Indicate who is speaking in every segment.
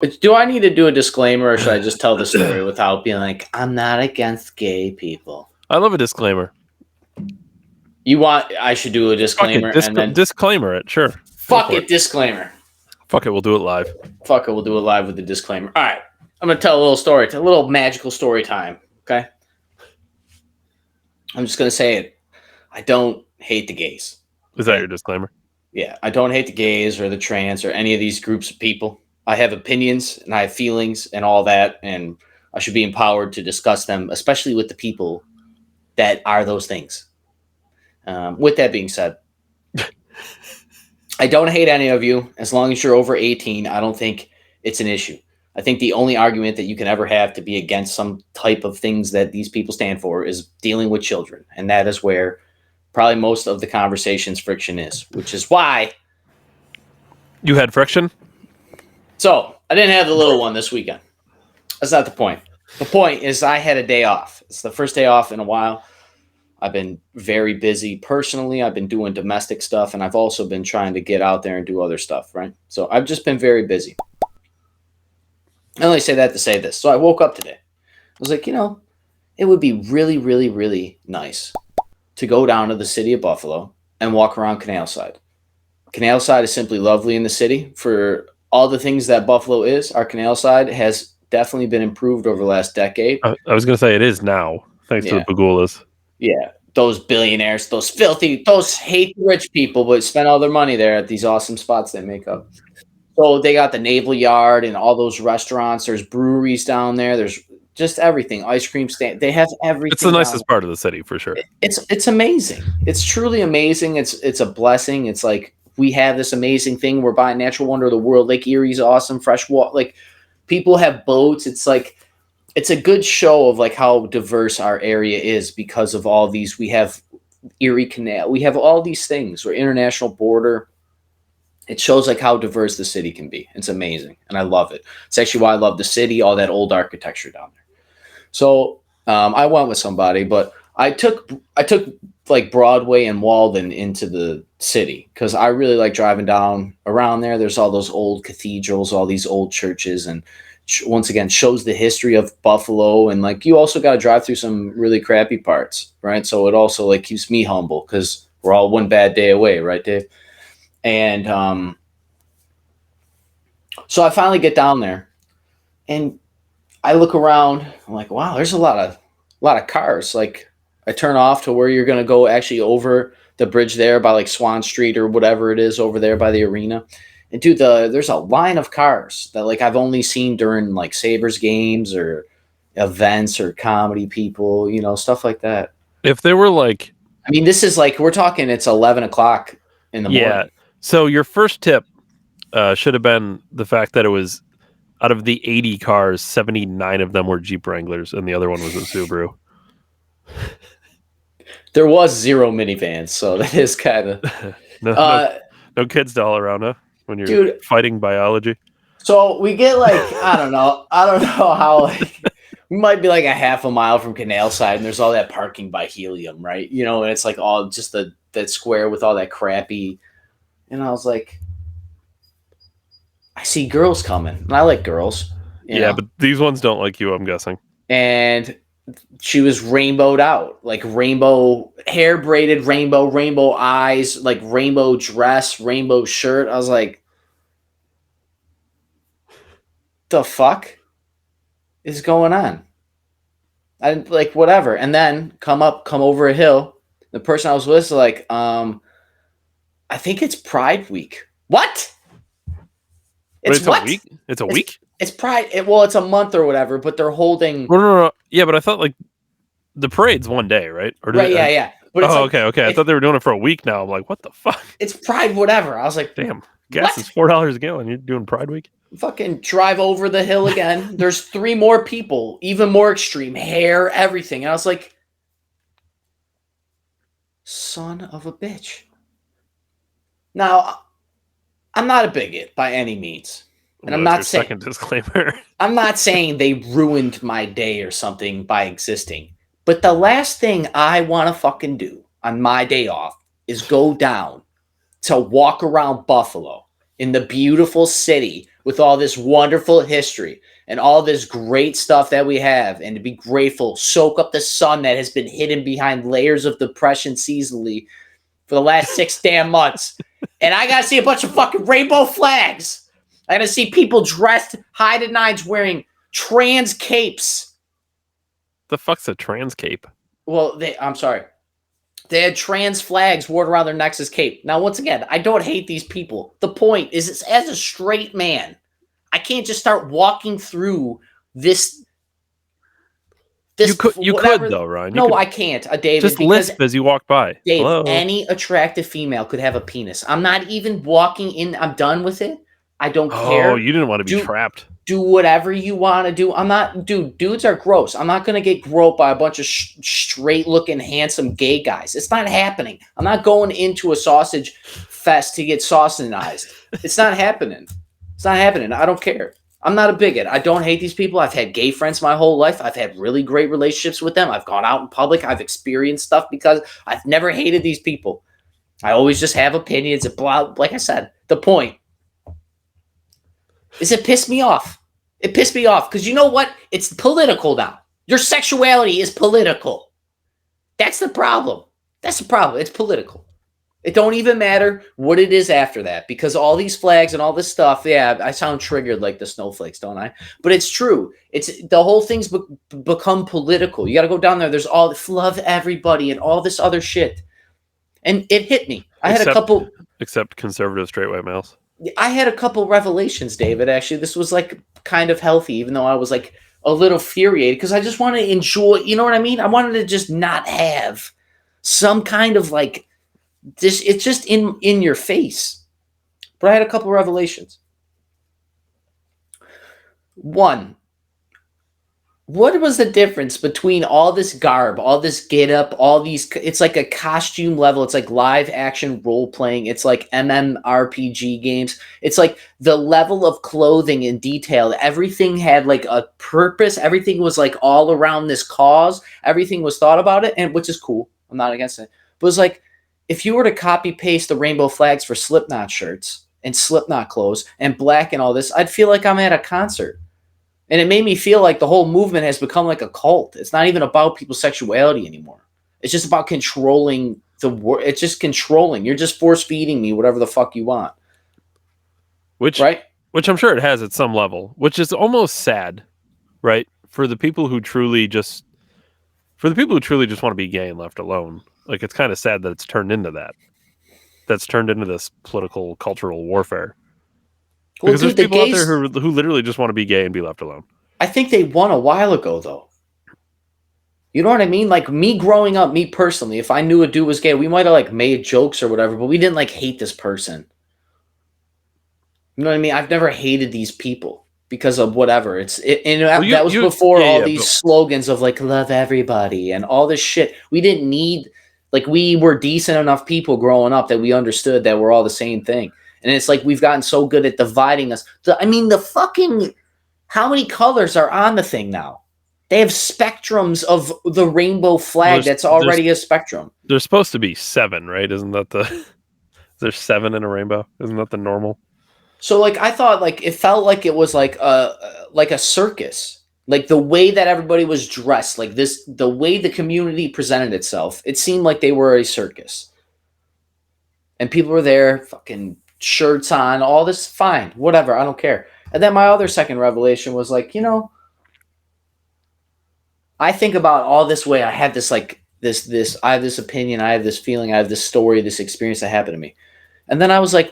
Speaker 1: Do I need to do a disclaimer, or should I just tell the story without being like, I'm not against gay people?
Speaker 2: I love a disclaimer.
Speaker 1: You want I should do a disclaimer and then
Speaker 2: disclaimer it, sure.
Speaker 1: Fuck it, disclaimer.
Speaker 2: Fuck it, we'll do it live.
Speaker 1: Fuck it, we'll do it live with the disclaimer. All right, I'm gonna tell a little story. It's a little magical story time. Okay, I'm just gonna say it. I don't hate the gays.
Speaker 2: Is that your disclaimer?
Speaker 1: Yeah, I don't hate the gays or the trans or any of these groups of people. I have opinions and I have feelings and all that, and I should be empowered to discuss them, especially with the people that are those things. With that being said, I don't hate any of you. As long as you're over 18, I don't think it's an issue. I think the only argument that you can ever have to be against some type of things that these people stand for is dealing with children. And that is where probably most of the conversation's friction is, which is why...
Speaker 2: You had friction?
Speaker 1: So, I didn't have the little one this weekend. That's not the point. The point is I had a day off. It's the first day off in a while. I've been very busy personally. I've been doing domestic stuff, and I've also been trying to get out there and do other stuff, right? So I've just been very busy. I only say that to say this. So I woke up today. I was like, it would be really, really, really nice to go down to the city of Buffalo and walk around Canal Side. Canal Side is simply lovely in the city. For all the things that Buffalo is, our Canal Side has definitely been improved over the last decade.
Speaker 2: I was going to say it is now, thanks to the Pagulas.
Speaker 1: Yeah, those billionaires, those hate rich people, but spend all their money there at these awesome spots they make up. So they got the Naval Yard and all those restaurants. There's breweries down there. There's just everything. Ice cream stand. They have everything.
Speaker 2: It's the nicest part of the city for sure.
Speaker 1: It's amazing. It's truly amazing. It's a blessing. It's like we have this amazing thing. We're by a natural wonder of the world. Lake Erie's awesome. Fresh water. Like people have boats. It's like it's a good show of like how diverse our area is because of all these. We have Erie Canal. We have all these things. We're international border. It shows like how diverse the city can be. It's amazing. And I love it. It's actually why I love the city, all that old architecture down there. So I went with somebody, but I took like Broadway and Walden into the city because I really like driving down around there. There's all those old cathedrals, all these old churches, and once again shows the history of Buffalo. And like you also got to drive through some really crappy parts, right? So it also like keeps me humble because we're all one bad day away, right, Dave? And so I finally get down there and I look around. I'm like, wow, there's a lot of cars. Like I turn off to where you're going to go actually over the bridge there by like Swan Street or whatever it is over there by the arena. And dude, there's a line of cars that like I've only seen during like Sabres games or events or comedy people, stuff like that.
Speaker 2: If they were like,
Speaker 1: I mean, this is like, we're talking, it's 11 o'clock in the morning.
Speaker 2: Yeah. So your first tip should have been the fact that it was out of the 80 cars, 79 of them were Jeep Wranglers and the other one was a Subaru.
Speaker 1: There was 0 minivans, so that is kind of...
Speaker 2: no kids to all around, huh? When you're fighting biology.
Speaker 1: So we get like, I don't know how, like, we might be like a half a mile from Canal Side and there's all that parking by Helium, right? And it's like all just that square with all that crappy... And I was like, I see girls coming. And I like girls.
Speaker 2: You know? But these ones don't like you, I'm guessing.
Speaker 1: And she was rainbowed out. Like rainbow hair braided, rainbow eyes, like rainbow dress, rainbow shirt. I was like, the fuck is going on? I didn't like whatever. And then come over a hill. The person I was with was like, I think it's Pride Week. What?
Speaker 2: It's what? A week? It's a week?
Speaker 1: It's Pride. It's a month or whatever, but they're holding...
Speaker 2: No. Yeah, but I thought like the parade's one day, right?
Speaker 1: Right, yeah. But it's
Speaker 2: okay. I thought they were doing it for a week now. I'm like, what the fuck?
Speaker 1: It's Pride whatever. I was like,
Speaker 2: damn, gas is $4 a gallon. You're doing Pride Week?
Speaker 1: Fucking drive over the hill again. There's 3 more people, even more extreme, hair, everything. And I was like, son of a bitch. Now, I'm not a bigot by any means. And I'm not saying...
Speaker 2: Second disclaimer.
Speaker 1: I'm not saying they ruined my day or something by existing. But the last thing I want to fucking do on my day off is go down to walk around Buffalo in the beautiful city with all this wonderful history and all this great stuff that we have, and to be grateful, soak up the sun that has been hidden behind layers of depression seasonally for the last 6 damn months. And I got to see a bunch of fucking rainbow flags. I got to see people dressed high to nines wearing trans capes.
Speaker 2: The fuck's a trans cape?
Speaker 1: Well, I'm sorry. They had trans flags worn around their necks as cape. Now, once again, I don't hate these people. The point is, as a straight man, I can't just start walking through this.
Speaker 2: You could though, Ryan.
Speaker 1: No, I can't, David.
Speaker 2: Just lisp as you walk by.
Speaker 1: Dave,
Speaker 2: Hello?
Speaker 1: Any attractive female could have a penis. I'm not even walking in. I'm done with it. I don't care.
Speaker 2: Oh, you didn't want to be trapped.
Speaker 1: Do whatever you want to do. I'm not, dudes are gross. I'm not going to get groped by a bunch of straight looking, handsome gay guys. It's not happening. I'm not going into a sausage fest to get saucinized. It's not happening. It's not happening. I don't care. I'm not a bigot. I don't hate these people. I've had gay friends my whole life. I've had really great relationships with them. I've gone out in public. I've experienced stuff because I've never hated these people. I always just have opinions and blah. Like I said, the point is it pissed me off. It pissed me off because you know what? It's political now. Your sexuality is political. That's the problem. That's the problem. It's political. It don't even matter what it is after that, because all these flags and all this stuff, yeah, I sound triggered like the snowflakes, don't I? But it's true. It's the whole thing's become political. You got to go down there. There's all love everybody and all this other shit. And it hit me.
Speaker 2: Except conservative straight white males.
Speaker 1: I had a couple revelations, David. Actually, this was like kind of healthy, even though I was like a little infuriated because I just wanted to enjoy. You know what I mean? I wanted to just not have some kind of like this. It's just in your face. But I had a couple revelations. One, what was the difference between all this garb, all this get up, all these? It's like a costume level. It's like live action role playing. It's like MMORPG games. It's like the level of clothing and detail. Everything had like a purpose. Everything was like all around this cause. Everything was thought about it, and which is cool. I'm not against it. But it's like if you were to copy paste the rainbow flags for Slipknot shirts and Slipknot clothes and black and all this, I'd feel like I'm at a concert. And it made me feel like the whole movement has become like a cult. It's not even about people's sexuality anymore. It's just about controlling the world. It's just controlling. You're just force feeding me whatever the fuck you want.
Speaker 2: Which I'm sure it has at some level, which is almost sad, right? For the people who truly just want to be gay and left alone. Like, it's kind of sad that it's turned into that. That's turned into this political, cultural warfare. Because there's people out there who literally just want to be gay and be left alone.
Speaker 1: I think they won a while ago, though. You know what I mean? Like, me growing up, me personally, if I knew a dude was gay, we might have, like, made jokes or whatever, but we didn't, like, hate this person. You know what I mean? I've never hated these people because of whatever. That was before all these slogans of, like, love everybody and all this shit. We didn't need... Like, we were decent enough people growing up that we understood that we're all the same thing. And it's like we've gotten so good at dividing us. How many colors are on the thing now? They have spectrums of the rainbow flag that's already a spectrum.
Speaker 2: There's supposed to be 7, right? Isn't that there's 7 in a rainbow? Isn't that the normal?
Speaker 1: So, like, I thought, like, it felt like it was like a circus. Like, the way that everybody was dressed, like this, the way the community presented itself, it seemed like they were a circus. And people were there, fucking shirts on, all this, fine, whatever, I don't care. And then my other second revelation was like, you know, I think about all this way. I have this like this I have this opinion, I have this feeling, I have this story, this experience that happened to me. And then I was like,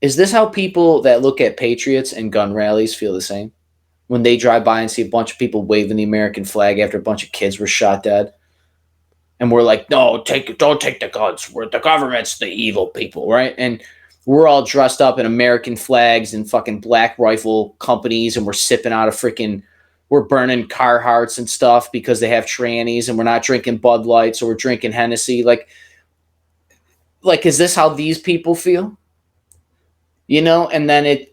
Speaker 1: is this how people that look at patriots and gun rallies feel the same? When they drive by and see a bunch of people waving the American flag after a bunch of kids were shot dead. And we're like, no, don't take the guns. The government's the evil people, right? And we're all dressed up in American flags and fucking Black Rifle companies, and we're sipping out of we're burning Carhartts and stuff because they have trannies, and we're not drinking Bud Lights, or we're drinking Hennessy. Like, is this how these people feel? You know? And then it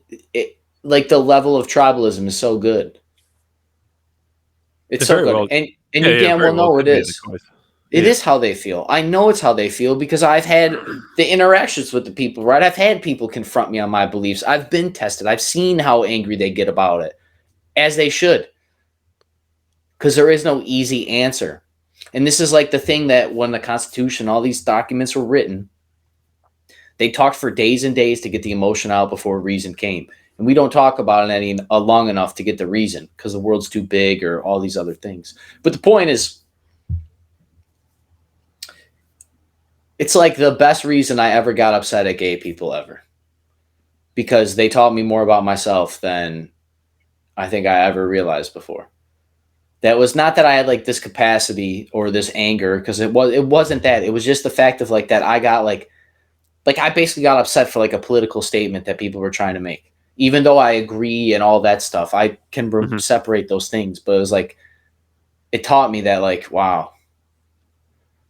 Speaker 1: like the level of tribalism is so good. It's so good. And you damn well know it is. It is how they feel. I know it's how they feel because I've had the interactions with the people, right? I've had people confront me on my beliefs. I've been tested. I've seen how angry they get about it, as they should, because there is no easy answer. And this is like the thing that when the Constitution, all these documents were written, they talked for days and days to get the emotion out before reason came. And we don't talk about it long enough to get the reason because the world's too big or all these other things. But the point is, it's like the best reason I ever got upset at gay people ever. Because they taught me more about myself than I think I ever realized before. That was not that I had like this capacity or this anger, because it wasn't that. It was just the fact of like that I got like I basically got upset for like a political statement that people were trying to make. Even though I agree and all that stuff, I can separate those things. But it was like, it taught me that like, wow.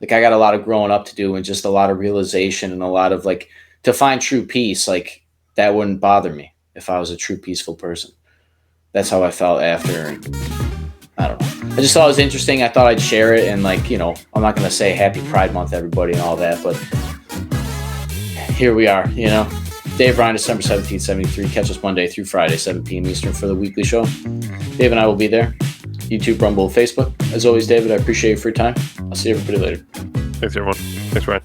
Speaker 1: Like I got a lot of growing up to do and just a lot of realization and a lot of like to find true peace. Like that wouldn't bother me if I was a true peaceful person. That's how I felt after. I don't know. I just thought it was interesting. I thought I'd share it and like, I'm not going to say Happy Pride Month, everybody, and all that, but here we are, Dave Ryan, December 17th, 73. Catch us Monday through Friday, 7 p.m. Eastern for the weekly show. Dave and I will be there. YouTube, Rumble, Facebook. As always, David, I appreciate you for your time. I'll see everybody later.
Speaker 2: Thanks, everyone. Thanks, Ryan.